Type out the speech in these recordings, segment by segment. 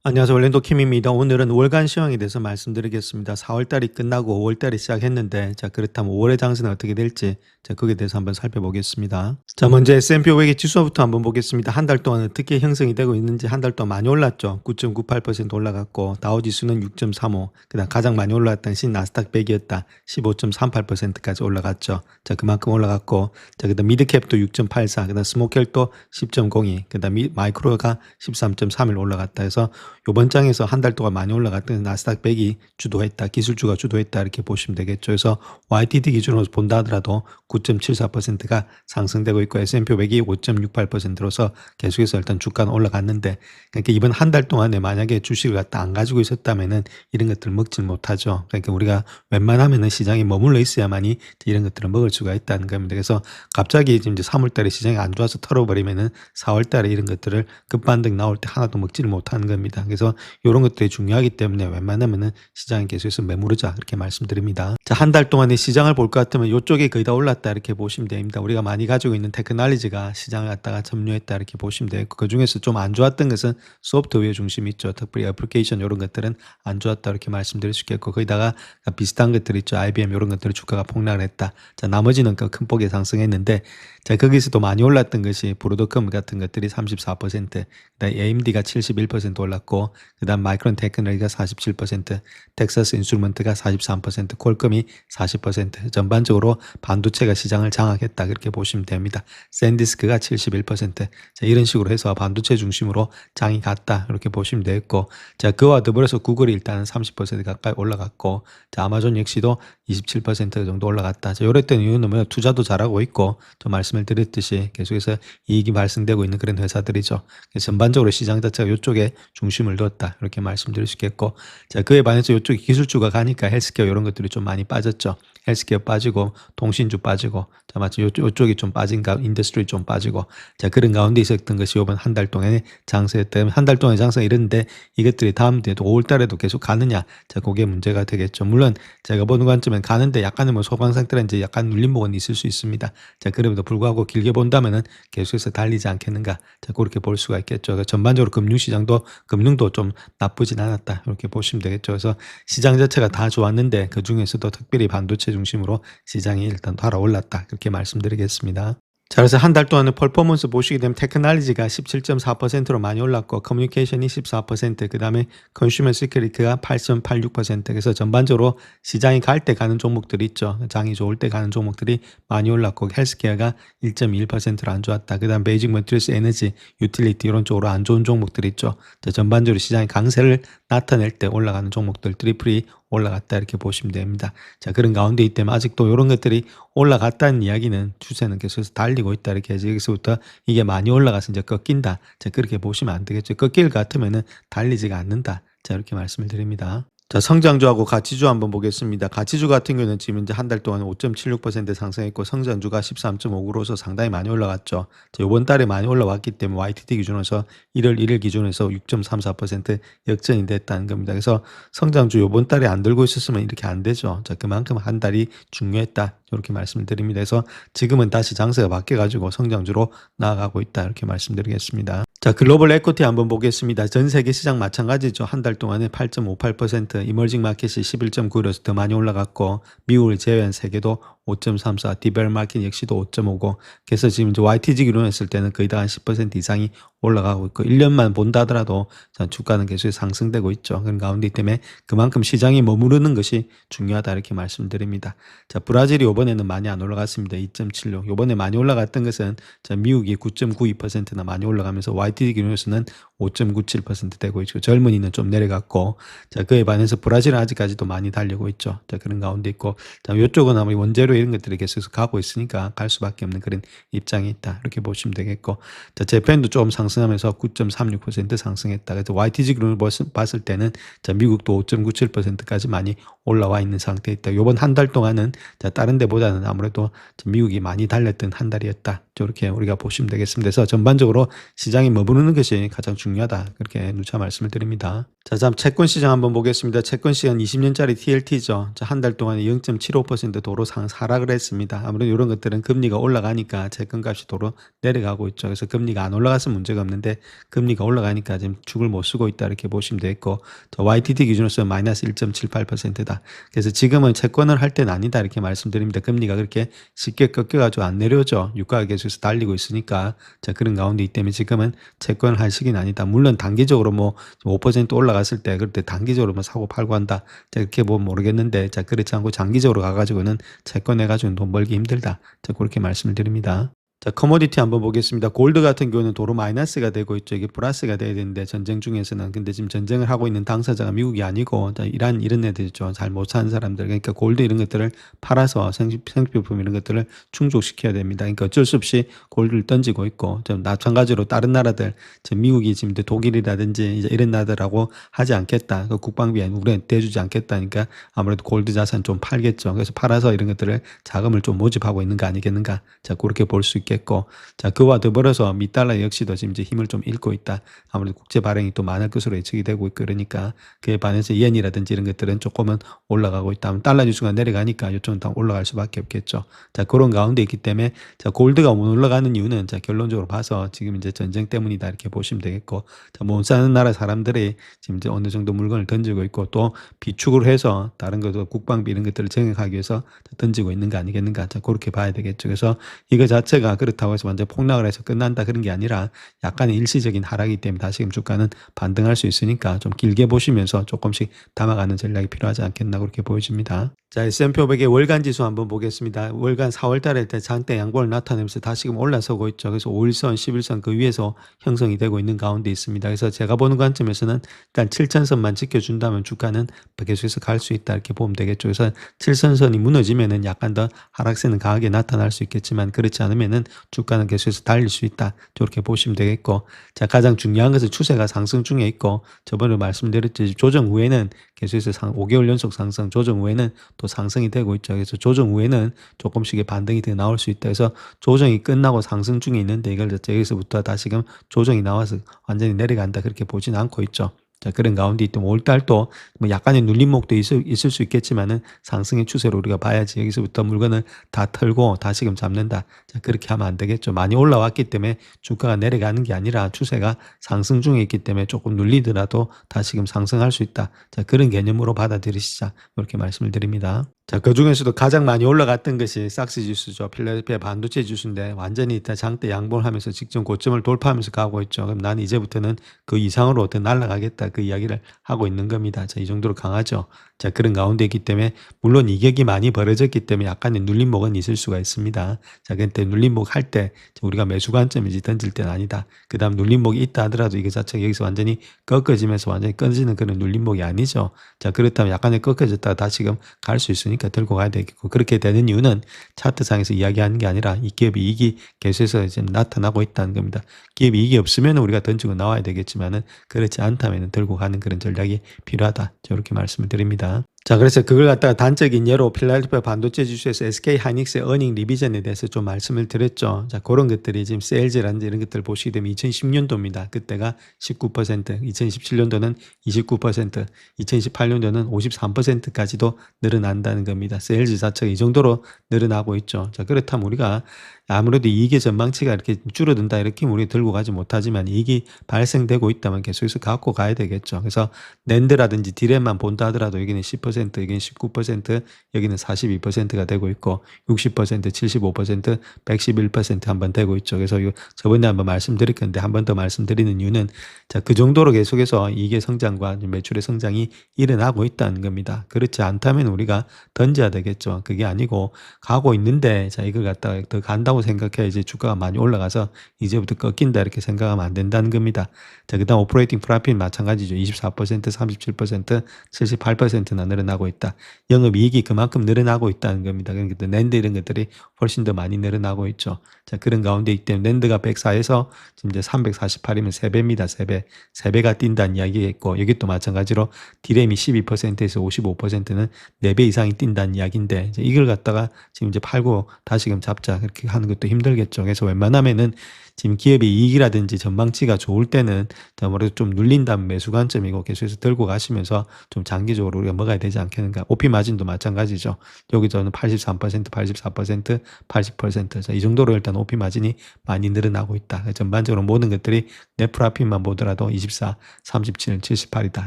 안녕하세요. 올랜도 킴입니다. 오늘은 월간 시황에 대해서 말씀드리겠습니다. 4월달이 끝나고 5월달이 시작했는데, 자, 그렇다면 5월의 장세는 어떻게 될지, 자, 거기에 대해서 한번 살펴보겠습니다. 자, 먼저 S&P 500의 지수부터 한번 보겠습니다. 한 달 동안 어떻게 형성이 되고 있는지 한 달 동안 많이 올랐죠. 9.98% 올라갔고, 다우지수는 6.35, 그다음 가장 많이 올랐던 신나스닥 100이었다. 15.38%까지 올라갔죠. 자, 그만큼 올라갔고, 자, 그다음 미드캡도 6.84, 그다음 스몰캡도 10.02, 그다음 마이크로가 13.31 올라갔다 해서 요번 장에서 한 달 동안 많이 올라갔던 나스닥 100이 주도했다. 기술주가 주도했다. 이렇게 보시면 되겠죠. 그래서 YTD 기준으로 본다 하더라도 9.74%가 상승되고 있고 S&P 500이 5.68%로서 계속해서 일단 주가는 올라갔는데, 그러니까 이번 한 달 동안에 만약에 주식을 갖다 안 가지고 있었다면은 이런 것들을 먹질 못하죠. 그러니까 우리가 웬만하면은 시장에 머물러 있어야만이 이런 것들을 먹을 수가 있다는 겁니다. 그래서 갑자기 지금 이제 3월 달에 시장이 안 좋아서 털어버리면은 4월 달에 이런 것들을 급반등 나올 때 하나도 먹지를 못하는 겁니다. 그래서 이런 것들이 중요하기 때문에 웬만하면은 시장에 계속해서 매무르자 이렇게 말씀드립니다. 자, 한 달 동안의 시장을 볼 것 같으면 이쪽에 거의 다 올랐다 이렇게 보시면 됩니다. 우리가 많이 가지고 있는 테크놀로지가 시장을 갖다가 점유했다 이렇게 보시면 되고, 그 중에서 좀 안 좋았던 것은 소프트웨어 중심이 있죠. 특별히 애플리케이션 이런 것들은 안 좋았다 이렇게 말씀드릴 수 있겠고, 거기다가 비슷한 것들 있죠. IBM 이런 것들이 주가가 폭락을 했다. 자, 나머지는 큰 폭에 상승했는데, 자, 거기서도 많이 올랐던 것이 브로드컴 같은 것들이 34%, 그다음 AMD가 71% 올랐고, 그다음 마이크론 테크놀로지가 47%, 텍사스 인스트루먼트가 43%, 퀄컴이 40%, 전반적으로 반도체가 시장을 장악했다 그렇게 보시면 됩니다. 샌디스크가 71%, 자, 이런 식으로 해서 반도체 중심으로 장이 갔다 이렇게 보시면 되겠고, 자, 그와 더불어서 구글이 일단은 30% 가까이 올라갔고, 자, 아마존 역시도 27% 정도 올라갔다. 자, 요랬던 이유는 뭐냐, 투자도 잘하고 있고, 좀 말씀을 드렸듯이 계속해서 이익이 발생되고 있는 그런 회사들이죠. 그래서 전반적으로 시장 자체가 이쪽에 중심을 뒀다 이렇게 말씀드릴 수 있겠고, 자, 그에 반해서 이쪽에 기술주가 가니까 헬스케어 이런 것들이 좀 많이 빠졌죠. 헬스케어 빠지고 통신주 빠지고, 자, 마치 이쪽이 좀 빠진 인더스트리 좀 빠지고, 자, 그런 가운데 있었던 것이 이번 한 달 동안의 장세였다면, 한 달 동안의 장세 이랬는데 이것들이 다음 때도 5월 달에도 계속 가느냐, 자, 그게 문제가 되겠죠. 물론 제가 보는 관점은 가는데 약간의 뭐 소강 상태라 이제 약간 눌림 부분이 있을 수 있습니다. 자, 그럼에도 불구하고 길게 본다면은 계속해서 달리지 않겠는가, 자, 그렇게 볼 수가 있겠죠. 전반적으로 금융도 좀 나쁘진 않았다 이렇게 보시면 되겠죠. 그래서 시장 자체가 다 좋았는데 그 중에서도 특별히 반도체 중심으로 시장이 일단 달아올랐다 그렇게 말씀드리겠습니다. 자, 그래서 한 달 동안의 퍼포먼스 보시게 되면 테크놀로지가 17.4%로 많이 올랐고, 커뮤니케이션이 14%, 그 다음에 컨슈머 시큐리티가 8.86%. 그래서 전반적으로 시장이 갈 때 가는 종목들이 있죠. 장이 좋을 때 가는 종목들이 많이 올랐고, 헬스케어가 1.21%로 안 좋았다. 그 다음 베이직 머티리얼스, 에너지, 유틸리티 이런 쪽으로 안 좋은 종목들이 있죠. 자, 전반적으로 시장이 강세를 나타낼 때 올라가는 종목들 트리플이 올라갔다 이렇게 보시면 됩니다. 자, 그런 가운데 있다면 아직도 이런 것들이 올라갔다는 이야기는 추세는 계속해서 달리고 있다 이렇게 해서 여기서부터 이게 많이 올라가서 이제 꺾인다. 자, 그렇게 보시면 안 되겠죠. 꺾일 것 같으면은 달리지가 않는다. 자, 이렇게 말씀을 드립니다. 자, 성장주하고 가치주 한번 보겠습니다. 가치주 같은 경우는 지금 이제 한 달 동안 5.76% 상승했고, 성장주가 13.59로서 상당히 많이 올라갔죠. 자, 이번 달에 많이 올라왔기 때문에 YTD 기준으로서 1월 1일 기준에서 6.34% 역전이 됐다는 겁니다. 그래서 성장주 이번 달에 안 들고 있었으면 이렇게 안 되죠. 자, 그만큼 한 달이 중요했다. 이렇게 말씀을 드립니다. 그래서 지금은 다시 장세가 바뀌어가지고 성장주로 나아가고 있다. 이렇게 말씀드리겠습니다. 자, 글로벌 에코티 한번 보겠습니다. 전 세계 시장 마찬가지죠. 한 달 동안에 8.58%, 이머징 마켓이 11.9로서 더 많이 올라갔고, 미국을 제외한 세계도 5.34, 디벨 마켓 역시도 5.59. 그래서 지금 이제 YTG 기준으로 했을 때는 거의 다 한 10% 이상이 올라가고 있고, 1년만 본다 하더라도 주가는 계속 상승되고 있죠. 그런 가운데 때문에 그만큼 시장이 머무르는 것이 중요하다 이렇게 말씀드립니다. 자, 브라질이 이번에는 많이 안 올라갔습니다. 2.76. 이번에 많이 올라갔던 것은 미국이 9.92%나 많이 올라가면서 YTD 기준에서는 5.97% 되고 있고, 젊은이는 좀 내려갔고, 자, 그에 반해서 브라질은 아직까지도 많이 달리고 있죠. 자, 그런 가운데 있고, 자, 이쪽은 아무리 원재료 이런 것들이 계속 가고 있으니까 갈 수밖에 없는 그런 입장이 있다 이렇게 보시면 되겠고, 자, 재팬도 좀 상승하면서 9.36% 상승했다. 그래서 YTG 기준을 봤을 때는 자, 미국도 5.97%까지 많이 올라와 있는 상태에 있다. 이번 한 달 동안은 자, 다른 데보다는 아무래도 미국이 많이 달렸던 한 달이었다. 이렇게 우리가 보시면 되겠습니다. 그래서 전반적으로 시장이 머무르는 것이 가장 중요합니다. 중요하다. 그렇게 누차 말씀을 드립니다. 자, 다음 채권 시장 한번 보겠습니다. 채권 시장 20년짜리 TLT죠. 자, 한 달 동안에 0.75% 도로 하락을 했습니다. 아무래도 이런 것들은 금리가 올라가니까 채권값이 도로 내려가고 있죠. 그래서 금리가 안 올라갔으면 문제가 없는데 금리가 올라가니까 지금 죽을 못 쓰고 있다 이렇게 보시면 되겠고, 저 YTD 기준으로서 마이너스 1.78%다. 그래서 지금은 채권을 할 때는 아니다 이렇게 말씀드립니다. 금리가 그렇게 쉽게 꺾여가지고 안 내려오죠. 유가가 계속해서 달리고 있으니까. 자, 그런 가운데이기 때문에 지금은 채권을 할 시기는 아니다. 물론 단기적으로 뭐 5% 올라갔을 때 그때 단기적으로 뭐 사고 팔고 한다. 자, 그렇게 보면 모르겠는데, 자, 그렇지 않고 장기적으로 가가지고는 채권 해가지고는 돈 벌기 힘들다. 자, 그렇게 말씀을 드립니다. 자, 커머디티 한번 보겠습니다. 골드 같은 경우는 도로 마이너스가 되고 있죠. 이게 플러스가 돼야 되는데 전쟁 중에서는. 근데 지금 전쟁을 하고 있는 당사자가 미국이 아니고 이란 이런 애들이죠. 잘 못 사는 사람들. 그러니까 골드 이런 것들을 팔아서 생필품 이런 것들을 충족시켜야 됩니다. 그러니까 어쩔 수 없이 골드를 던지고 있고, 좀 마찬가지로 다른 나라들, 지금 미국이 지금 독일이라든지 이제 이런 나라들하고 하지 않겠다. 그 국방비에 우리는 대주지 않겠다니까 아무래도 골드 자산 좀 팔겠죠. 그래서 팔아서 이런 것들을 자금을 좀 모집하고 있는 거 아니겠는가. 자, 그렇게 볼 수 있겠고, 자, 그와 더불어서 미달러 역시도 지금 이제 힘을 좀 잃고 있다. 아무래도 국제 발행이 또 많을 것으로 예측이 되고 있고 그러니까 그에 반해서 엔이라든지 이런 것들은 조금은 올라가고 있다. 달러 지수가 내려가니까 이쪽은 다 올라갈 수밖에 없겠죠. 자, 그런 가운데 있기 때문에 자, 골드가 못 올라가는 이유는 자, 결론적으로 봐서 지금 이제 전쟁 때문이다 이렇게 보시면 되겠고, 자, 못 사는 나라 사람들이 지금 이제 어느 정도 물건을 던지고 있고 또 비축을 해서 다른 것도 국방비 이런 것들을 정액하기 위해서 던지고 있는 거 아니겠는가. 자, 그렇게 봐야 되겠죠. 그래서 이거 자체가 그렇다고 해서 완전 폭락을 해서 끝난다 그런 게 아니라 약간의 일시적인 하락이기 때문에 다시금 주가는 반등할 수 있으니까 좀 길게 보시면서 조금씩 담아가는 전략이 필요하지 않겠나 그렇게 보여집니다. 자, S&P 500의 월간 지수 한번 보겠습니다. 월간 4월 달에 장대 양봉을 나타내면서 다시금 올라서고 있죠. 그래서 5일선, 11선 그 위에서 형성이 되고 있는 가운데 있습니다. 그래서 제가 보는 관점에서는 일단 7천선만 지켜준다면 주가는 계속해서 갈 수 있다 이렇게 보면 되겠죠. 그래서 7선선이 무너지면은 약간 더 하락세는 강하게 나타날 수 있겠지만 그렇지 않으면은 주가는 계속해서 달릴 수 있다. 저렇게 보시면 되겠고, 자, 가장 중요한 것은 추세가 상승 중에 있고, 저번에 말씀드렸듯이 조정 후에는 계속해서 5개월 연속 상승, 조정 후에는 또 상승이 되고 있죠. 그래서 조정 후에는 조금씩의 반등이 더 나올 수 있다. 그래서 조정이 끝나고 상승 중에 있는데 이걸 여기서부터 다시금 조정이 나와서 완전히 내려간다 그렇게 보진 않고 있죠. 자, 그런 가운데 있던 5월달도 뭐 약간의 눌림목도 있을 수 있겠지만은 상승의 추세로 우리가 봐야지 여기서부터 물건을 다 털고 다시금 잡는다. 자, 그렇게 하면 안 되겠죠. 많이 올라왔기 때문에 주가가 내려가는 게 아니라 추세가 상승 중에 있기 때문에 조금 눌리더라도 다시금 상승할 수 있다. 자, 그런 개념으로 받아들이시자. 이렇게 말씀을 드립니다. 자, 그 중에서도 가장 많이 올라갔던 것이 삭스 지수죠. 필라델피아 반도체 지수인데 완전히 일단 장대 양봉을 하면서 직전 고점을 돌파하면서 가고 있죠. 그럼 나는 이제부터는 그 이상으로 더 날아가겠다 그 이야기를 하고 있는 겁니다. 자, 이 정도로 강하죠. 자, 그런 가운데 있기 때문에 물론 이격이 많이 벌어졌기 때문에 약간의 눌림목은 있을 수가 있습니다. 자, 그때 눌림목 할 때 우리가 매수 관점이지 던질 때는 아니다. 그 다음 눌림목이 있다 하더라도 이거 자체가 여기서 완전히 꺾어지면서 완전히 끊어지는 그런 눌림목이 아니죠. 자, 그렇다면 약간의 꺾어졌다가 다시금 갈 수 있으니까 들고 가야 되겠고, 그렇게 되는 이유는 차트상에서 이야기하는 게 아니라 이 기업의 이익이 계속해서 지금 나타나고 있다는 겁니다. 기업 이익이 없으면 우리가 던지고 나와야 되겠지만은 그렇지 않다면 들고 가는 그런 전략이 필요하다. 저렇게 말씀을 드립니다. 자, 그래서 그걸 갖다가 단적인 예로 필라델피아 반도체 지수에서 SK 하이닉스의 어닝 리비전에 대해서 좀 말씀을 드렸죠. 자, 그런 것들이 지금 세일즈라든지 이런 것들을 보시게 되면 2010년도입니다. 그때가 19%, 2017년도는 29%, 2018년도는 53%까지도 늘어난다는 겁니다. 세일즈 자체가 이 정도로 늘어나고 있죠. 자, 그렇다면 우리가 아무래도 이익의 전망치가 이렇게 줄어든다 이렇게 우리 들고 가지 못하지만 이익이 발생되고 있다면 계속해서 갖고 가야 되겠죠. 그래서 낸드라든지 디램만 본다 하더라도 여기는 10%, 여기는 19%, 여기는 42%가 되고 있고 60%, 75%, 111% 한번 되고 있죠. 그래서 저번에 한번 말씀드릴 건데 한 번 더 말씀드리는 이유는 자, 그 정도로 계속해서 이익의 성장과 매출의 성장이 일어나고 있다는 겁니다. 그렇지 않다면 우리가 던져야 되겠죠. 그게 아니고 가고 있는데 자, 이걸 갖다가 더 간다고 생각해야지 주가가 많이 올라가서 이제부터 꺾인다 이렇게 생각하면 안 된다는 겁니다. 자, 그다음 오퍼레이팅 프로핏 마찬가지죠. 24%, 37%, 78%나 늘어나고 있다. 영업이익이 그만큼 늘어나고 있다는 겁니다. 그러니까 또 낸드 이런 것들이 훨씬 더 많이 늘어나고 있죠. 자, 그런 가운데 있기 때문에 낸드가 104에서 지금 이제 348이면 3배입니다. 3배. 3배가 뛴다는 이야기겠고, 여기 또 마찬가지로 디램이 12%에서 55%는 4배 이상이 뛴다는 이야기인데, 이제 이걸 갖다가 지금 이제 팔고 다시금 잡자 그렇게 하는 것도 힘들겠죠. 그래서 웬만하면은 지금 기업의 이익이라든지 전망치가 좋을 때는 아무래도 좀 눌린다면 매수 관점이고 계속해서 들고 가시면서 좀 장기적으로 우리가 먹어야 되지 않겠는가. 오피 마진도 마찬가지죠. 여기서는 83%, 84%, 80%. 이 정도로 일단 오피 마진이 많이 늘어나고 있다. 전반적으로 모든 것들이 넷 프라핏만 보더라도 24, 37, 78이다.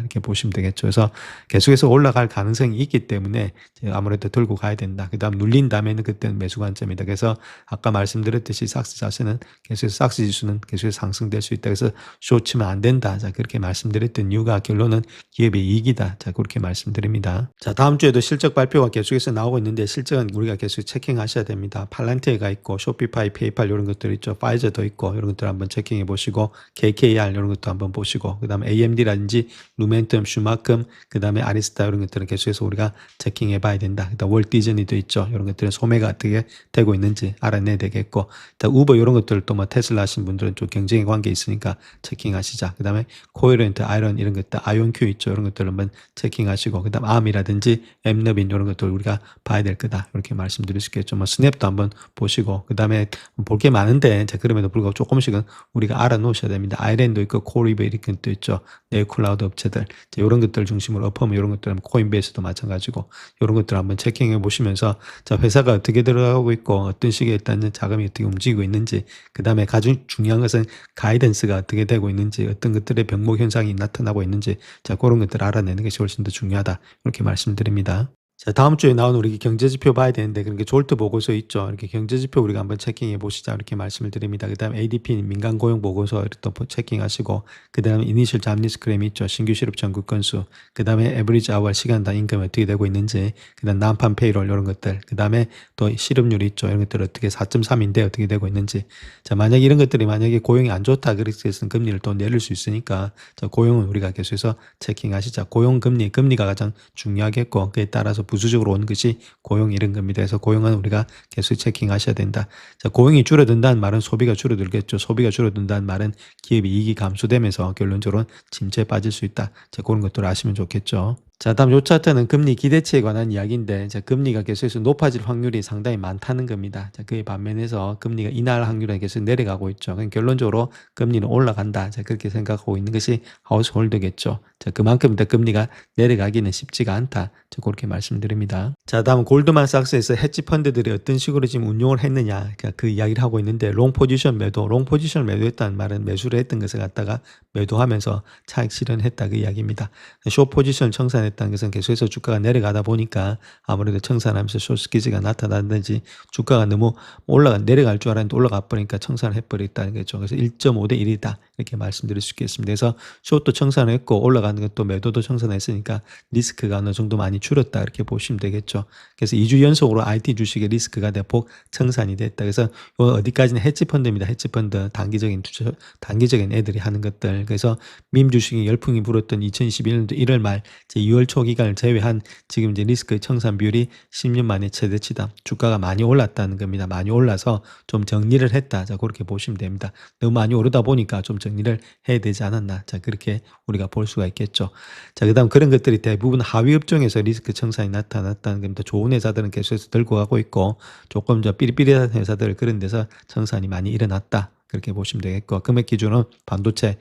이렇게 보시면 되겠죠. 그래서 계속해서 올라갈 가능성이 있기 때문에 아무래도 들고 가야 된다. 그 다음 눌린 다음에는 그때는 매수 관점이다. 그래서 아까 말씀드렸듯이 삭스 자체는 계속해서 삭스 지수는 계속해서 상승될 수 있다. 그래서 쇼치면 안 된다. 자, 그렇게 말씀드렸던 이유가 결론은 기업의 이익이다. 자, 그렇게 말씀드립니다. 자, 다음 주에도 실적 발표가 계속해서 나오고 있는데 실적은 우리가 계속 체킹하셔야 됩니다. 팔란티에가 있고 쇼피파이, 페이팔 이런 것들 있죠. 파이저도 있고 이런 것들 한번 체킹해 보시고 KKR 이런 것도 한번 보시고 그다음에 AMD라든지 루멘텀, 슈마큼 그다음에 아리스타 이런 것들은 계속해서 우리가 체킹해 봐야 된다. 그다음 월트 디즈니도 있죠. 이런 것들은 소매가 어떻게 되고 있는지 알아내야 되겠고 우버 이런 것들 또 뭐 테슬라 하신 분들은 좀 경쟁의 관계 있으니까 체킹하시자. 그 다음에 코헤런트, 아이런 이런 것들, 아이온큐 있죠. 이런 것들 한번 체킹하시고 그 다음 암이라든지 엠너빈 이런 것들 우리가 봐야 될 거다. 이렇게 말씀드릴 수 있겠죠. 뭐 스냅도 한번 보시고 그 다음에 볼 게 많은데 그럼에도 불구하고 조금씩은 우리가 알아놓으셔야 됩니다. 아이랜도 있고 코리베 이렇게 또 있죠. 네오클라우드 업체들 이런 것들 중심으로 어퍼면 이런 것들 코인베이스도 마찬가지고 이런 것들 한번 체킹해 보시면서 자 회사가 어떻게 들어가고 있고 어떤 시기에 일단 자금이 어떻게 움직이고 있는지 그 다음에 가장 중요한 것은 가이던스가 어떻게 되고 있는지 어떤 것들의 병목 현상이 나타나고 있는지 자 그런 것들을 알아내는 것이 훨씬 더 중요하다 이렇게 말씀드립니다. 자, 다음 주에 나온 우리 경제지표 봐야 되는데, 그렇게 졸트 보고서 있죠. 이렇게 경제지표 우리가 한번 체킹해 보시자. 이렇게 말씀을 드립니다. 그 다음 ADP 민간 고용 보고서 또 체킹하시고, 그 다음에 이니셜 잡리스크램 있죠. 신규 실업 전국 건수, 그 다음에 에버리지 아워 시간당 임금이 어떻게 되고 있는지, 그 다음 난판 페이롤 이런 것들, 그 다음에 또 실업률이 있죠. 이런 것들 어떻게 4.3인데 어떻게 되고 있는지. 자, 만약에 이런 것들이 만약에 고용이 안 좋다. 그래서 금리를 또 내릴 수 있으니까, 자, 고용은 우리가 계속해서 체킹하시자. 고용 금리가 가장 중요하겠고, 그에 따라서 부수적으로 오는 것이 고용 이런 겁니다. 그래서 고용은 우리가 계속 체킹하셔야 된다. 자, 고용이 줄어든다는 말은 소비가 줄어들겠죠. 소비가 줄어든다는 말은 기업의 이익이 감소되면서 결론적으로 침체에 빠질 수 있다. 자, 그런 것들을 아시면 좋겠죠. 자, 다음 요 차트는 금리 기대치에 관한 이야기인데, 자, 금리가 계속해서 높아질 확률이 상당히 많다는 겁니다. 자, 그에 반면에서 금리가 인하할 확률은 계속 내려가고 있죠. 그럼 결론적으로 금리는 올라간다. 자, 그렇게 생각하고 있는 것이 하우스홀드겠죠. 자, 그만큼 더 금리가 내려가기는 쉽지가 않다. 자, 그렇게 말씀드립니다. 자, 다음 골드만삭스에서 헤지 펀드들이 어떤 식으로 지금 운용을 했느냐, 그러니까 그 이야기를 하고 있는데, 롱 포지션 매도했다는 말은 매수를 했던 것을 갖다가 매도하면서 차익 실현했다 그 이야기입니다. 숏 포지션 청산했다는 것은 계속해서 주가가 내려가다 보니까 아무래도 청산하면서 숏 스퀴즈가 나타나든지 주가가 너무 내려갈 줄 알았는데 올라가 버리니까 청산을 해버렸다는 거죠. 그래서 1.5대 1이다 이렇게 말씀드릴 수 있겠습니다. 그래서 숏도 청산했고 올라가는 것도 매도도 청산했으니까 리스크가 어느 정도 많이 줄었다 이렇게 보시면 되겠죠. 그래서 2주 연속으로 IT 주식의 리스크가 대폭 청산이 됐다. 그래서 어디까지는 헤지펀드입니다. 헤지펀드 단기적인 애들이 하는 것들. 그래서 밈 주식이 열풍이 불었던 2021년도 1월 말 2월 초 기간을 제외한 지금 이제 리스크 청산 비율이 10년 만에 최대치다. 주가가 많이 올랐다는 겁니다. 많이 올라서 좀 정리를 했다. 자, 그렇게 보시면 됩니다. 너무 많이 오르다 보니까 좀 정리를 해야 되지 않았나. 자, 그렇게 우리가 볼 수가 있겠죠. 자, 그다음 그런 것들이 대부분 하위 업종에서 리스크 청산이 나타났다는 겁니다. 좋은 회사들은 계속해서 들고 가고 있고 조금 삐리삐리한 회사들 그런 데서 청산이 많이 일어났다. 그렇게 보시면 되겠고 금액 기준은 반도체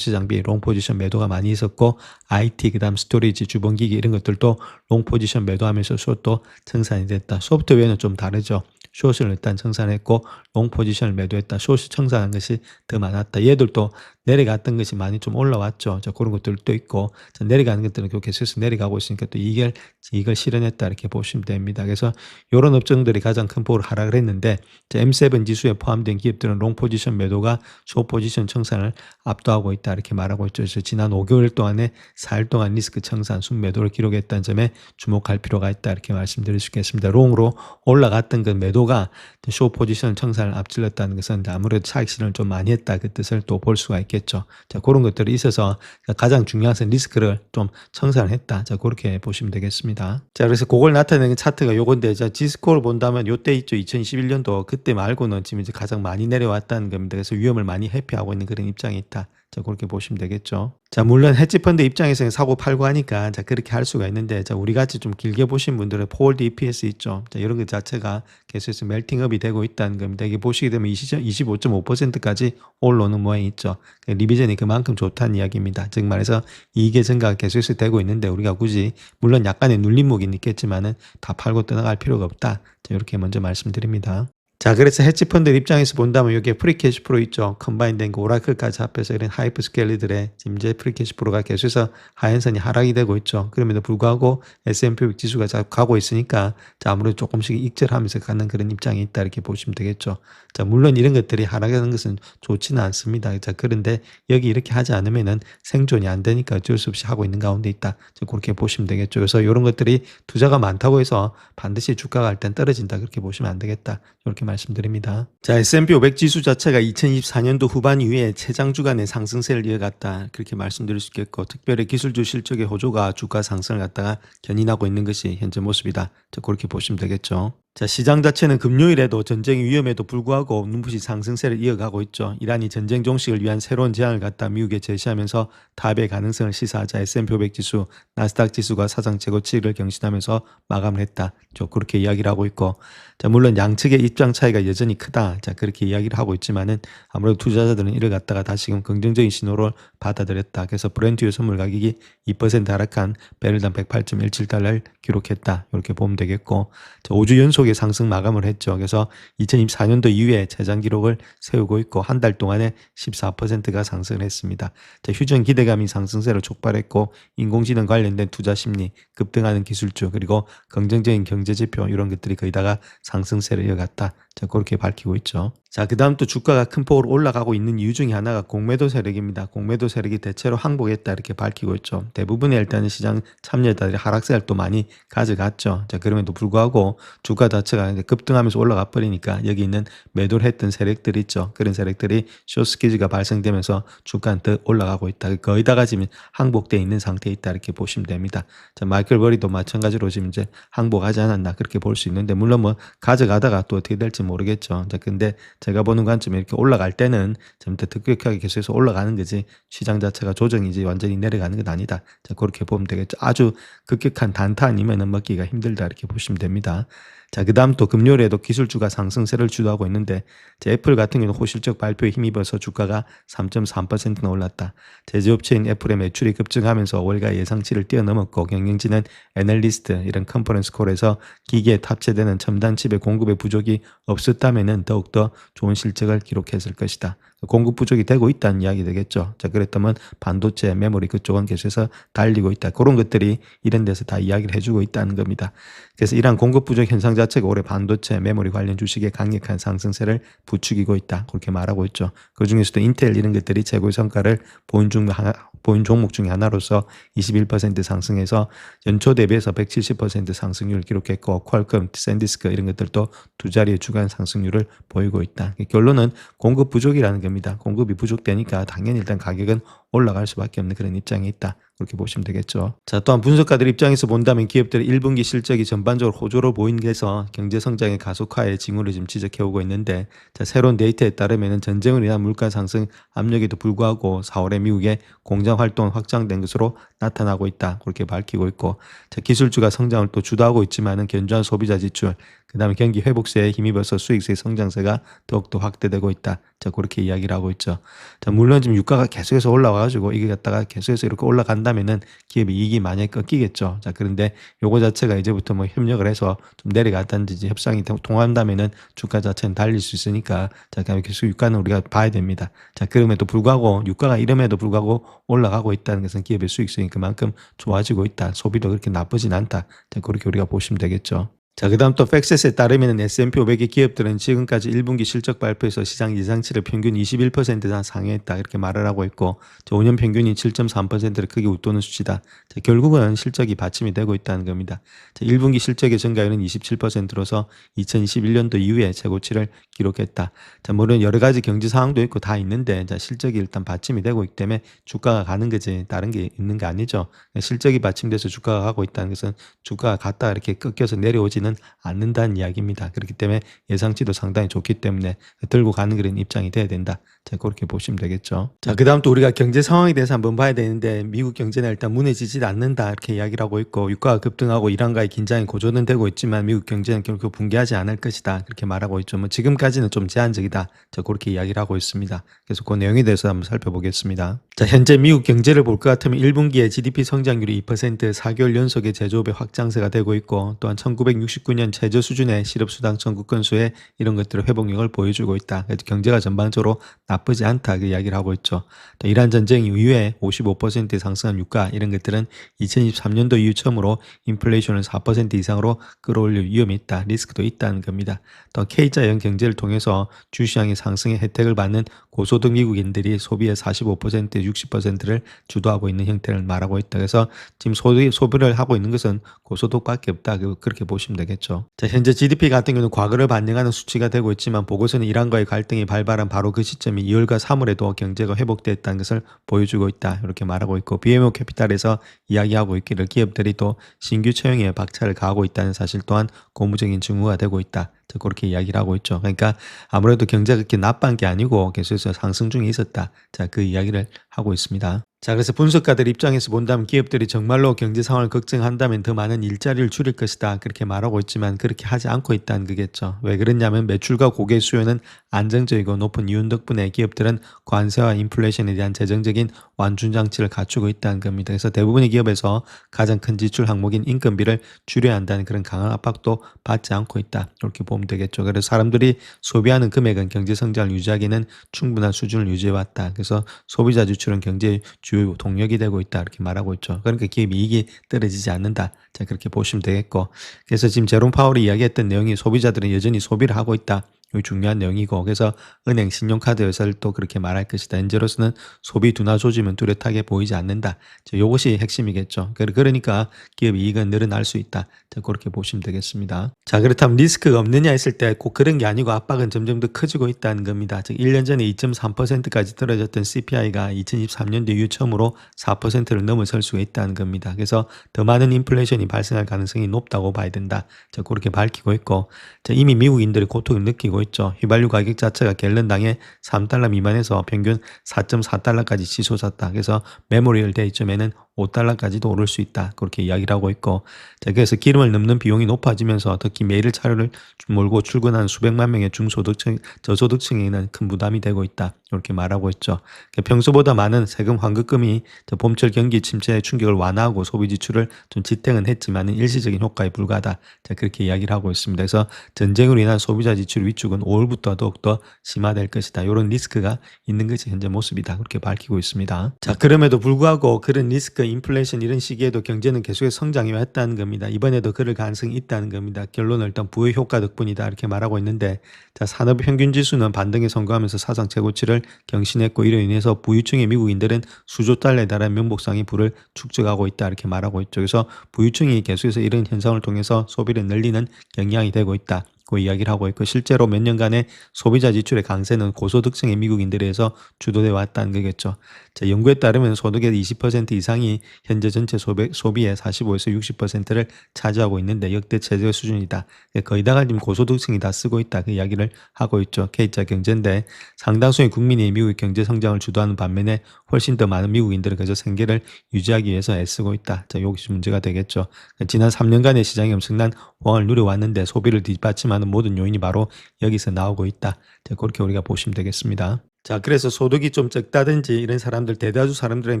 장비 롱 포지션 매도가 많이 있었고 IT 그다음 스토리지 주변기기 이런 것들도 롱 포지션 매도하면서 숏도 청산이 됐다. 소프트웨어는 좀 다르죠. 숏을 일단 청산했고 롱 포지션을 매도했다. 숏이 청산한 것이 더 많았다. 얘들도 내려갔던 것이 많이 좀 올라왔죠. 자, 그런 것들도 있고 자, 내려가는 것들은 계속해서 내려가고 있으니까 또 이걸 실현했다 이렇게 보시면 됩니다. 그래서 이런 업종들이 가장 큰 폭으로 하락을 했는데 M7 지수에 포함된 기업들은 롱 포지션 매도가 숏 포지션 청산을 압도하고 있다 이렇게 말하고 있죠. 그래서 지난 5개월 동안에 4일 동안 리스크 청산 순매도를 기록했다는 점에 주목할 필요가 있다 이렇게 말씀드릴 수 있겠습니다. 롱으로 올라갔던 그 매도가 숏 포지션 청산을 앞질렀다는 것은 아무래도 차익 실현을 좀 많이 했다 그 뜻을 또 볼 수가 있겠습니다. 있겠죠. 자, 그런 것들이 있어서 가장 중요한 것은 리스크를 좀 청산을 했다. 자, 그렇게 보시면 되겠습니다. 자, 그래서 그걸 나타내는 차트가 요건데, 자, 지스코를 본다면 요때 있죠. 2021년도 그때 말고는 지금 이제 가장 많이 내려왔다는 겁니다. 그래서 위험을 많이 회피하고 있는 그런 입장이 있다. 자, 그렇게 보시면 되겠죠. 자, 물론 헤지펀드 입장에서는 사고 팔고 하니까 자, 그렇게 할 수가 있는데, 자, 우리 같이 좀 길게 보신 분들은 포월드 EPS 있죠. 자, 이런 것 자체가 계속해서 멜팅업이 되고 있다는 겁니다. 이게 보시게 되면 25.5%까지 올라오는 모양이 있죠. 리비전이 그만큼 좋다는 이야기입니다. 즉 말해서 이익의 증가가 계속해서 되고 있는데, 우리가 굳이 물론 약간의 눌림목은 있겠지만은 다 팔고 떠나갈 필요가 없다. 자, 이렇게 먼저 말씀드립니다. 자, 그래서 헤지펀드 입장에서 본다면 여기에 프리캐시 프로 있죠. 컴바인된 거 오라클까지 합해서 이런 하이퍼스케일들의 지금 이제 프리캐시 프로가 계속해서 하향선이 하락이 되고 있죠. 그럼에도 불구하고 S&P 500 지수가 자 가고 있으니까 자, 아무래도 조금씩 익절하면서 가는 그런 입장이 있다 이렇게 보시면 되겠죠. 자, 물론 이런 것들이 하락하는 것은 좋지는 않습니다. 자, 그런데 여기 이렇게 하지 않으면은 생존이 안 되니까 어쩔 수 없이 하고 있는 가운데 있다. 자, 그렇게 보시면 되겠죠. 그래서 이런 것들이 투자가 많다고 해서 반드시 주가가 일단 떨어진다 그렇게 보시면 안 되겠다. 이렇게 말씀드립니다. 자, S&P 500 지수 자체가 2024년도 후반 이후에 최장 주간의 상승세를 이어갔다. 그렇게 말씀드릴 수 있겠고, 특별히 기술주 실적의 호조가 주가 상승을 갖다가 견인하고 있는 것이 현재 모습이다. 자, 그렇게 보시면 되겠죠. 자, 시장 자체는 금요일에도 전쟁의 위험에도 불구하고 눈부시 상승세를 이어가고 있죠. 이란이 전쟁 종식을 위한 새로운 제안을 갖다 미국에 제시하면서 타협의 가능성을 시사하자 S&P 500 지수, 나스닥 지수가 사상 최고치를 경신하면서 마감을 했다. 그렇게 이야기를 하고 있고, 자, 물론 양측의 입장 차이가 여전히 크다. 자, 그렇게 이야기를 하고 있지만은 아무래도 투자자들은 이를 갖다가 다시금 긍정적인 신호를 받아들였다. 그래서 브렌트유 선물 가격이 2% 하락한 배럴당 108.17달러를 기록했다. 이렇게 보면 되겠고, 자, 5주 연속의 상승 마감을 했죠. 그래서 2024년도 이후에 최장 기록을 세우고 있고 한 달 동안에 14%가 상승을 했습니다. 자, 휴전 기대감이 상승세를 촉발했고 인공지능 관련된 투자 심리, 급등하는 기술주 그리고 긍정적인 경제 지표 이런 것들이 거의 다가 상승세를 이어갔다. 자, 그렇게 밝히고 있죠. 자, 그 다음 또 주가가 큰 폭으로 올라가고 있는 이유 중에 하나가 공매도 세력입니다. 공매도 세력이 대체로 항복했다 이렇게 밝히고 있죠. 대부분의 일단은 시장 참여자들이 하락세를 또 많이 가져갔죠. 자, 그럼에도 불구하고 주가 자체가 급등하면서 올라가 버리니까 여기 있는 매도를 했던 세력들이 있죠. 그런 세력들이 숏스퀴즈가 발생되면서 주가는 더 올라가고 있다. 거의 다가 지금 항복되어 있는 상태에 있다 이렇게 보시면 됩니다. 자, 마이클 버리도 마찬가지로 지금 이제 항복하지 않았나 그렇게 볼 수 있는데, 물론 뭐 가져가다가 또 어떻게 될지 모르겠죠. 자, 근데 제가 보는 관점에 이렇게 올라갈 때는 좀 더 급격하게 계속해서 올라가는 거지 시장 자체가 조정이지 완전히 내려가는 건 아니다. 자, 그렇게 보면 되겠죠. 아주 급격한 단타 아니면은 먹기가 힘들다 이렇게 보시면 됩니다. 자, 그 다음 또 금요일에도 기술주가 상승세를 주도하고 있는데, 애플 같은 경우는 호실적 발표에 힘입어서 주가가 3.3%나 올랐다. 제조업체인 애플의 매출이 급증하면서 월가 예상치를 뛰어넘었고, 경영진은 애널리스트 이런 컨퍼런스 콜에서 기기에 탑재되는 첨단 칩의 공급의 부족이 없었다면 더욱더 좋은 실적을 기록했을 것이다. 공급 부족이 되고 있다는 이야기 되겠죠. 자, 그랬다면 반도체, 메모리 그쪽은 계속해서 달리고 있다. 그런 것들이 이런 데서 다 이야기를 해주고 있다는 겁니다. 그래서 이러한 공급 부족 현상 자체가 올해 반도체, 메모리 관련 주식의 강력한 상승세를 부추기고 있다. 그렇게 말하고 있죠. 그 중에서도 인텔 이런 것들이 최고의 성과를 보인 종목 중에 하나로서 21% 상승해서 연초 대비해서 170% 상승률을 기록했고, 퀄컴, 샌디스크 이런 것들도 두 자리의 주간 상승률을 보이고 있다. 결론은 공급 부족이라는 겁니다. 공급이 부족되니까 당연히 일단 가격은 올라갈 수밖에 없는 그런 입장에 있다. 그렇게 보시면 되겠죠. 자, 또한 분석가들 입장에서 본다면 기업들의 1분기 실적이 전반적으로 호조로 보인 게서 경제 성장의 가속화에 징후를 지금 지적해오고 있는데, 자, 새로운 데이터에 따르면 전쟁으로 인한 물가 상승 압력에도 불구하고 4월에 미국의 공장 활동은 확장된 것으로 나타나고 있다. 그렇게 밝히고 있고, 자, 기술주가 성장을 또 주도하고 있지만은 견조한 소비자 지출, 그 다음에 경기 회복세에 힘입어서 수익세의 성장세가 더욱더 확대되고 있다. 자, 그렇게 이야기를 하고 있죠. 자, 물론 지금 유가가 계속해서 올라와가지고 이게 갖다가 계속해서 이렇게 올라간다면은 기업의 이익이 많이 꺾이겠죠. 자, 그런데 요거 자체가 이제부터 뭐 협력을 해서 좀 내려갔다든지 협상이 통한다면은 주가 자체는 달릴 수 있으니까, 자, 계속 유가는 우리가 봐야 됩니다. 자, 그럼에도 불구하고 유가가 이름에도 불구하고 올라가고 있다는 것은 기업의 수익성이 그만큼 좋아지고 있다. 소비도 그렇게 나쁘진 않다. 자, 그렇게 우리가 보시면 되겠죠. 자, 그다음 또 팩셋에 따르면 S&P 500의 기업들은 지금까지 1분기 실적 발표에서 시장 예상치를 평균 21% 이상 상회했다 이렇게 말을 하고 있고, 5년 평균이 7.3%를 크게 웃도는 수치다. 자, 결국은 실적이 받침이 되고 있다는 겁니다. 자, 1분기 실적의 증가율은 27%로서 2021년도 이후에 최고치를 기록했다. 자, 물론 여러 가지 경제 상황도 있고 다 있는데, 자, 실적이 일단 받침이 되고 있기 때문에 주가가 가는 거지 다른 게 있는 게 아니죠. 실적이 받침돼서 주가가 가고 있다는 것은 주가가 갔다 이렇게 꺾여서 내려오지는 않는다는 이야기입니다. 그렇기 때문에 예상치도 상당히 좋기 때문에 들고 가는 그런 입장이 돼야 된다. 자, 그렇게 보시면 되겠죠. 자, 그 다음 또 우리가 경제 상황에 대해서 한번 봐야 되는데, 미국 경제는 일단 무너지지 않는다 이렇게 이야기를 하고 있고, 유가가 급등하고 이란과의 긴장이 고조는 되고 있지만 미국 경제는 결코 붕괴하지 않을 것이다 그렇게 말하고 있죠. 뭐 지금까지는 좀 제한적이다. 자, 그렇게 이야기를 하고 있습니다. 그래서 그 내용에 대해서 한번 살펴보겠습니다. 자, 현재 미국 경제를 볼 것 같으면 1분기에 GDP 성장률이 2%, 4개월 연속의 제조업의 확장세가 되고 있고, 또한 1969년 최저 수준의 실업수당 청구 건수에 이런 것들의 회복력을 보여주고 있다. 그래서 경제가 전반적으로 나쁘지 않다 그 이야기를 하고 있죠. 또 이란 전쟁 이후에 55% 상승한 유가 이런 것들은 2023년도 이후 처음으로 인플레이션을 4% 이상으로 끌어올릴 위험이 있다. 리스크도 있다는 겁니다. 또 K자형 경제를 통해서 주시장의 상승의 혜택을 받는 고소득 미국인들이 소비의 45%, 60%를 주도하고 있는 형태를 말하고 있다. 그래서 지금 소비를 하고 있는 것은 고소득밖에 없다. 그렇게 보시면 되겠죠. 자, 현재 GDP 같은 경우는 과거를 반영하는 수치가 되고 있지만, 보고서는 이란과의 갈등이 발발한 바로 그 시점이 2월과 3월에도 경제가 회복됐다는 것을 보여주고 있다. 이렇게 말하고 있고, BMO 캐피탈에서 이야기하고 있기를 기업들이 또 신규 채용에 박차를 가하고 있다는 사실 또한 고무적인 증거가 되고 있다. 그렇게 이야기를 하고 있죠. 그러니까 아무래도 경제가 그렇게 나쁜 게 아니고 계속해서 상승 중에 있었다. 자, 그 이야기를 하고 있습니다. 자, 그래서 분석가들 입장에서 본다면 기업들이 정말로 경제 상황을 걱정한다면 더 많은 일자리를 줄일 것이다. 그렇게 말하고 있지만 그렇게 하지 않고 있다는 거겠죠. 왜 그러냐면 매출과 고객 수요는 안정적이고 높은 이윤 덕분에 기업들은 관세와 인플레이션에 대한 재정적인 완충 장치를 갖추고 있다는 겁니다. 그래서 대부분의 기업에서 가장 큰 지출 항목인 인건비를 줄여야 한다는 그런 강한 압박도 받지 않고 있다. 이렇게 보면 되겠죠. 그래서 사람들이 소비하는 금액은 경제 성장을 유지하기는 충분한 수준을 유지해왔다. 그래서 소비자 지출은 경제의 주요 동력이 되고 있다. 이렇게 말하고 있죠. 그러니까 기업 이익이 떨어지지 않는다. 자, 그렇게 보시면 되겠고. 그래서 지금 제롬 파월이 이야기했던 내용이 소비자들은 여전히 소비를 하고 있다. 이거 중요한 내용이고, 그래서 은행 신용카드 회사를 또 그렇게 말할 것이다. 현재로서는 소비 둔화 조짐은 뚜렷하게 보이지 않는다. 이것이 핵심이겠죠. 그러니까 기업 이익은 늘어날 수 있다. 자, 그렇게 보시면 되겠습니다. 자, 그렇다면 리스크가 없느냐 했을 때 꼭 그런 게 아니고 압박은 점점 더 커지고 있다는 겁니다. 즉 1년 전에 2.3%까지 떨어졌던 CPI가 2023년도 이후 처음으로 4%를 넘어설 수가 있다는 겁니다. 그래서 더 많은 인플레이션이 발생할 가능성이 높다고 봐야 된다. 자, 그렇게 밝히고 있고, 자, 이미 미국인들이 고통을 느끼고 있죠. 휘발유 가격 자체가 갤런당에 3달러 미만에서 평균 4.4달러까지 치솟았다. 그래서 메모리얼 데이쯤에는 5달러까지도 오를 수 있다. 그렇게 이야기를 하고 있고, 자, 그래서 기름을 넣는 비용이 높아지면서 특히 매일 차를 몰고 출근하는 수백만 명의 중소득층, 저소득층에는 큰 부담이 되고 있다. 이렇게 말하고 있죠. 평소보다 많은 세금 환급금이 봄철 경기 침체의 충격을 완화하고 소비 지출을 좀 지탱은 했지만 일시적인 효과에 불과하다. 자, 그렇게 이야기를 하고 있습니다. 그래서 전쟁으로 인한 소비자 지출 위축은 5월부터 더욱더 심화될 것이다. 이런 리스크가 있는 것이 현재 모습이다. 그렇게 밝히고 있습니다. 자, 그럼에도 불구하고 그런 리스크, 인플레이션 이런 시기에도 경제는 계속해서 성장해 왔다는 겁니다. 이번에도 그럴 가능성이 있다는 겁니다. 결론은 일단 부의 효과 덕분이다. 이렇게 말하고 있는데, 자, 산업평균지수는 반등에 성공하면서 사상 최고치를 경신했고, 이로 인해서 부유층의 미국인들은 수조 달러에 달하는 명목상의 부를 축적하고 있다. 이렇게 말하고 있죠. 그래서 부유층이 계속해서 이런 현상을 통해서 소비를 늘리는 영향이 되고 있다. 그 이야기를 하고 있고, 실제로 몇 년간의 소비자 지출의 강세는 고소득층의 미국인들에 의해서 주도돼 왔다는 거겠죠. 자, 연구에 따르면 소득의 20% 이상이 현재 전체 소비의 45에서 60%를 차지하고 있는데 역대 최저 수준이다. 거의 다가 지금 고소득층이 다 쓰고 있다. 그 이야기를 하고 있죠. K자 경제인데, 상당수의 국민이 미국의 경제 성장을 주도하는 반면에 훨씬 더 많은 미국인들은 그저 생계를 유지하기 위해서 애쓰고 있다. 자, 이것이 문제가 되겠죠. 지난 3년간의 시장이 엄청난 호황을 누려왔는데 소비를 뒷받침하는 모든 요인이 바로 여기서 나오고 있다. 자, 그렇게 우리가 보시면 되겠습니다. 자, 그래서 소득이 좀 적다든지 이런 사람들, 대다수 사람들은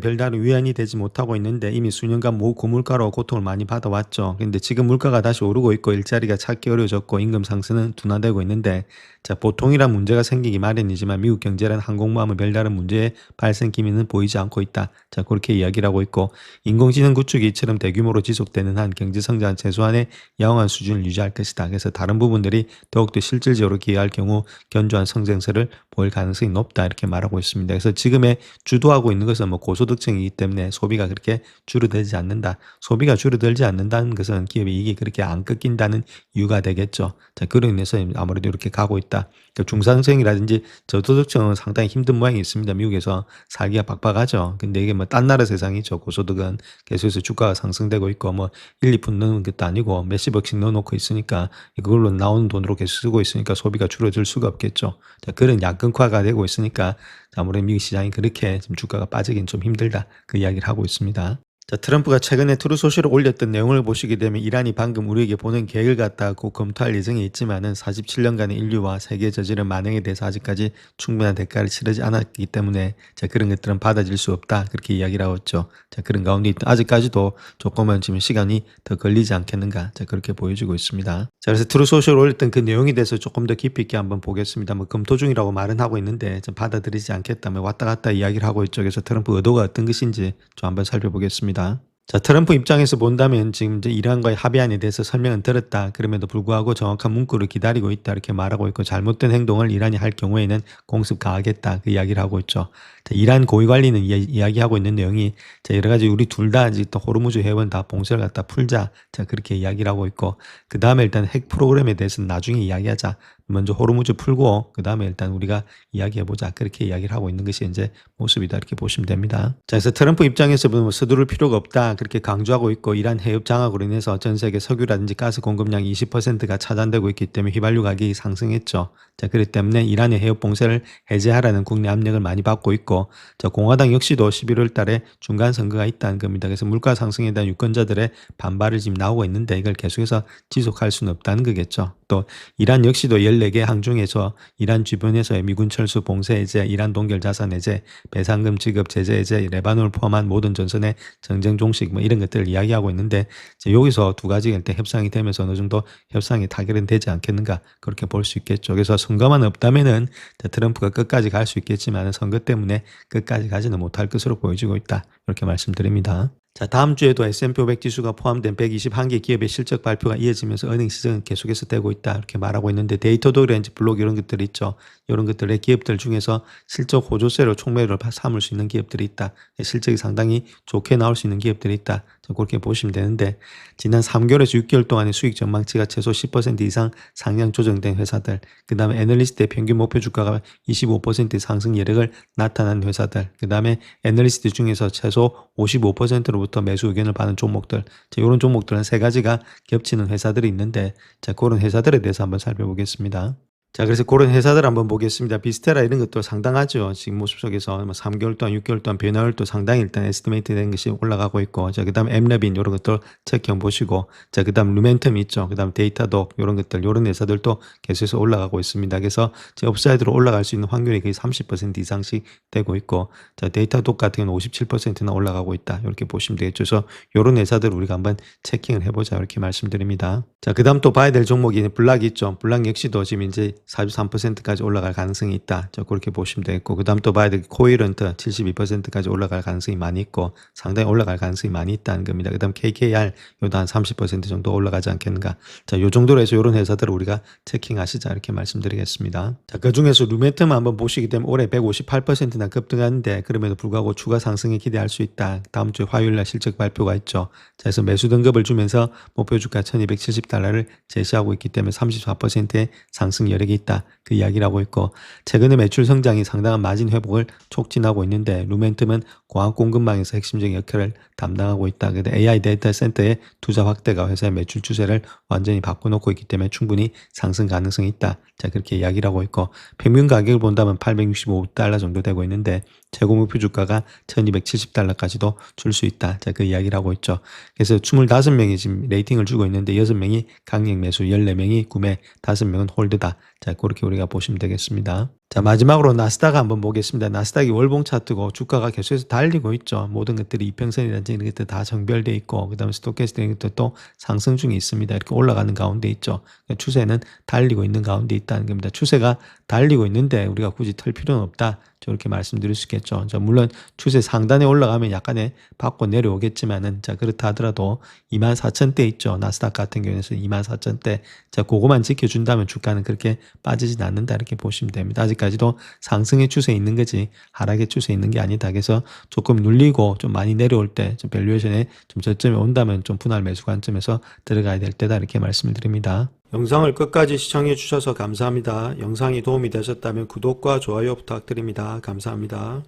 별다른 위안이 되지 못하고 있는데 이미 수년간 고물가로 고통을 많이 받아왔죠. 근데 지금 물가가 다시 오르고 있고 일자리가 찾기 어려워졌고 임금 상승은 둔화되고 있는데, 자, 보통이란 문제가 생기기 마련이지만 미국 경제란 항공모함은 별다른 문제의 발생 기미는 보이지 않고 있다. 자, 그렇게 이야기를 하고 있고, 인공지능 구축이 이처럼 대규모로 지속되는 한 경제 성장은 최소한의 양호한 수준을 유지할 것이다. 그래서 다른 부분들이 더욱더 실질적으로 기여할 경우 견조한 성장세를 보일 가능성이 높다, 이렇게 말하고 있습니다. 그래서 지금의 주도하고 있는 것은 뭐 고소득층이기 때문에 소비가 그렇게 줄어들지 않는다. 소비가 줄어들지 않는다는 것은 기업의 이익이 그렇게 안 꺾인다는 이유가 되겠죠. 자, 그로 인해서 아무래도 이렇게 가고 있다. 그러니까 중산층이라든지 저소득층은 상당히 힘든 모양이 있습니다. 미국에서 살기가 빡빡하죠. 근데 이게 뭐 딴 나라 세상이죠. 고소득은 계속해서 주가가 상승되고 있고 뭐 1, 2푼 넣는 것도 아니고 몇십억씩 넣어놓고 있으니까 그걸로 나오는 돈으로 계속 쓰고 있으니까 소비가 줄어들 수가 없겠죠. 자, 그런 양극화가 되고 있으니까 아무래도 미국 시장이 그렇게 좀 주가가 빠지긴 좀 힘들다, 그 이야기를 하고 있습니다. 자, 트럼프가 최근에 트루 소셜을 올렸던 내용을 보시게 되면 이란이 방금 우리에게 보낸 계획을 갖다가 검토할 예정에 있지만은 47년간의 인류와 세계에 저지른 만행에 대해서 아직까지 충분한 대가를 치르지 않았기 때문에, 자, 그런 것들은 받아질 수 없다, 그렇게 이야기를 하고 있죠. 자, 그런 가운데 아직까지도 조금은 지금 시간이 더 걸리지 않겠는가, 자, 그렇게 보여지고 있습니다. 자, 그래서 트루 소셜을 올렸던 그 내용에 대해서 조금 더 깊이 있게 한번 보겠습니다. 뭐 검토 중이라고 말은 하고 있는데 좀 받아들이지 않겠다면 왔다 갔다 이야기를 하고 있죠. 그래서 트럼프 의도가 어떤 것인지 좀 한번 살펴보겠습니다. 자, 트럼프 입장에서 본다면 지금 이제 이란과의 합의안에 대해서 설명은 들었다. 그럼에도 불구하고 정확한 문구를 기다리고 있다, 이렇게 말하고 있고, 잘못된 행동을 이란이 할 경우에는 공습 가하겠다, 그 이야기를 하고 있죠. 자, 이란 고위 관리는 이야기하고 있는 내용이, 자, 여러 가지 우리 둘 다 아직 또 호르무즈 해원 다 봉쇄를 갖다 풀자, 자, 그렇게 이야기를 하고 있고, 그 다음에 일단 핵 프로그램에 대해서는 나중에 이야기하자. 먼저 호르무즈 풀고 그 다음에 일단 우리가 이야기해보자, 그렇게 이야기를 하고 있는 것이 이제 모습이다, 이렇게 보시면 됩니다. 자, 그래서 트럼프 입장에서 보면 서두를 필요가 없다, 그렇게 강조하고 있고, 이란 해협 장악으로 인해서 전 세계 석유라든지 가스 공급량 20%가 차단되고 있기 때문에 휘발유 가격이 상승했죠. 자, 그렇기 때문에 이란의 해협 봉쇄를 해제하라는 국내 압력을 많이 받고 있고, 자, 공화당 역시도 11월 달에 중간 선거가 있다는 겁니다. 그래서 물가 상승에 대한 유권자들의 반발을 지금 나오고 있는데 이걸 계속해서 지속할 수는 없다는 거겠죠. 또 이란 역시도 14개 항 중에서 이란 주변에서의 미군 철수 봉쇄 해제, 이란 동결 자산 해제, 배상금 지급 제재 해제, 레바논을 포함한 모든 전선의 정쟁 종식 뭐 이런 것들을 이야기하고 있는데, 여기서 두 가지가 일단 협상이 되면서 어느 정도 협상이 타결은 되지 않겠는가, 그렇게 볼 수 있겠죠. 그래서 선거만 없다면은 트럼프가 끝까지 갈 수 있겠지만 선거 때문에 끝까지 가지는 못할 것으로 보여지고 있다, 이렇게 말씀드립니다. 자, 다음 주에도 S&P 500 지수가 포함된 121개 기업의 실적 발표가 이어지면서 어닝 시즌은 계속해서 되고 있다, 이렇게 말하고 있는데, 데이터도그랜지 블록 이런 것들이 있죠. 이런 것들의 기업들 중에서 실적 호조세로 촉매를 삼을 수 있는 기업들이 있다. 실적이 상당히 좋게 나올 수 있는 기업들이 있다. 그렇게 보시면 되는데, 지난 3개월에서 6개월 동안의 수익 전망치가 최소 10% 이상 상향 조정된 회사들, 그 다음에 애널리스트의 평균 목표 주가가 25% 상승 여력을 나타난 회사들, 그 다음에 애널리스트 중에서 최소 55%로부터 매수 의견을 받은 종목들, 이런 종목들은 세 가지가 겹치는 회사들이 있는데, 자, 그런 회사들에 대해서 한번 살펴보겠습니다. 자, 그래서 그런 회사들 한번 보겠습니다. 비스테라 이런 것도 상당하죠. 지금 모습 속에서 3개월 동안, 6개월 동안 변화율도 상당히 일단 에스티메이트 된 것이 올라가고 있고, 자, 그 다음 엠랩인 이런 것들 체크형 보시고, 자, 그 다음 루멘텀 있죠. 그 다음 데이터독 이런 것들, 이런 회사들도 계속해서 올라가고 있습니다. 그래서 업사이드로 올라갈 수 있는 확률이 거의 30% 이상씩 되고 있고, 자, 데이터독 같은 경우는 57%나 올라가고 있다, 이렇게 보시면 되겠죠. 그래서 이런 회사들 우리가 한번 체킹을 해보자, 이렇게 말씀드립니다. 자, 그 다음 또 봐야 될 종목이 블락 있죠. 블락 역시도 지금 이제 43%까지 올라갈 가능성이 있다, 그렇게 보시면 되겠고, 그 다음 또 봐야 될 코이런트 72%까지 올라갈 가능성이 많이 있고, 상당히 올라갈 가능성이 많이 있다는 겁니다. 그 다음 KKR 요도 한 30% 정도 올라가지 않겠는가. 자, 요 정도로 해서 이런 회사들을 우리가 체킹하시자, 이렇게 말씀드리겠습니다. 자, 그 중에서 루멘텀 한번 보시게 되면 올해 158%나 급등하는데, 그럼에도 불구하고 추가 상승에 기대할 수 있다. 다음 주 화요일날 실적 발표가 있죠. 자, 그래서 매수 등급을 주면서 목표 주가 1270달러를 제시하고 있기 때문에 34%의 상승 여력이 있다, 그 이야기를 하고 있고, 최근에 매출 성장이 상당한 마진 회복을 촉진하고 있는데, 루멘텀은 공학 공급망에서 핵심적인 역할을 담당하고 있다. 근데 AI 데이터 센터의 투자 확대가 회사의 매출 추세를 완전히 바꿔놓고 있기 때문에 충분히 상승 가능성이 있다. 자, 그렇게 이야기를 하고 있고, 평균 가격을 본다면 865달러 정도 되고 있는데, 최고 목표 주가가 1270달러까지도 줄 수 있다. 자, 그 이야기를 하고 있죠. 그래서 25명이 지금 레이팅을 주고 있는데 6명이 강력 매수, 14명이 구매, 5명은 홀드다. 자, 그렇게 우리가 보시면 되겠습니다. 자, 마지막으로 나스닥 한번 보겠습니다. 나스닥이 월봉 차트고 주가가 계속해서 달리고 있죠. 모든 것들이 이평선이라든지 이런 것들 다 정별돼 있고, 그 다음에 스토캐스틱 이런 것도 또 상승 중에 있습니다. 이렇게 올라가는 가운데 있죠. 그러니까 추세는 달리고 있는 가운데 있다는 겁니다. 추세가 달리고 있는데 우리가 굳이 털 필요는 없다. 저렇게 말씀드릴 수 있겠죠. 자, 물론 추세 상단에 올라가면 약간의 받고 내려오겠지만은, 자, 그렇다 하더라도 24,000대 있죠. 나스닥 같은 경우에는 24,000대. 자, 그거만 지켜준다면 주가는 그렇게 빠지진 않는다. 이렇게 보시면 됩니다. 아직까지도 상승의 추세에 있는 거지 하락의 추세에 있는 게 아니다. 그래서 조금 눌리고 좀 많이 내려올 때 좀 밸류에이션에 좀 저점이 온다면 좀 분할 매수 관점에서 들어가야 될 때다. 이렇게 말씀을 드립니다. 영상을 끝까지 시청해 주셔서 감사합니다. 영상이 도움이 되셨다면 구독과 좋아요 부탁드립니다. 감사합니다.